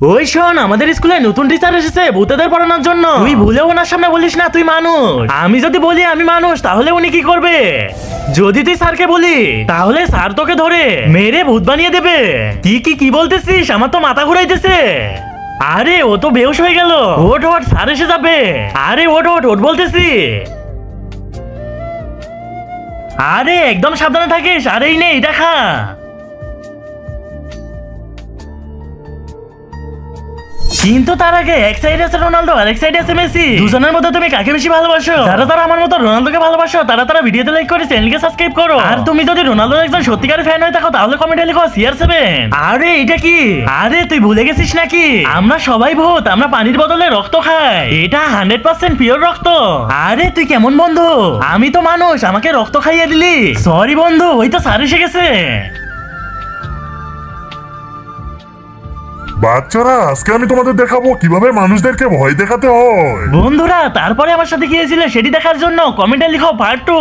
ওই শোন, আমাদের স্কুলে নতুন টিচার এসেছে ভূতেদের পড়ানোর জন্য। তুই ভুলেও ওনার সামনে বলিস না তুই মানুষ। আমি যদি বলি আমি মানুষ তাহলে উনি কি করবে? যদি তুই স্যারকে বলি তাহলে স্যার তোকে ধরে মেরে ভূত বানিয়ে দেবে। কি বলতেছিস? আমার তো মাথা ঘুরাইতেছে। আরে ও তো বেহুশ হয়ে গেল। ওঠ ওঠ, স্যার এসে যাবে। আরে ওঠ ওঠ ওঠ বলতেছি। আরে একদম সাবধানে থাকিস। আরে এই নেই দেখা। কিন্তু তার আগে এক সাইডে আছে রোনালদো আর এক সাইডে আছে মেসি। দুজনের মধ্যে তুমি কাকে বেশি ভালোবাসো? যারা তারা আমার মতো রোনালদোকে ভালোবাসো তারা ভিডিওতে লাইক করে চ্যানেলকে সাবস্ক্রাইব করো। আর তুমি যদি রোনালদোর একজন সত্যিকারের ফ্যান হয়ে থাকো তাহলে কমেন্টে লিখো CR7। আরে এটা কি? আরে তুই ভুলে গেছিস নাকি আমরা সবাই ভূত? আমরা পানির বদলে রক্ত খাই। এটা 100% পিওর রক্ত। আরে তুই কেমন বন্ধু? আমি তো মানুষ, আমাকে রক্ত খাইয়ে দিলি। সরি বন্ধু, ওই তো স্যার এসে গেছে। বাচ্চারা, আজকে আমি তোমাদের দেখাবো কিভাবে মানুষদেরকে ভয় দেখাতে হয়। বন্ধুরা, তারপরে আমার সাথে কি হয়েছিল সেটি দেখার জন্য কমেন্টে লিখো পার্ট 2।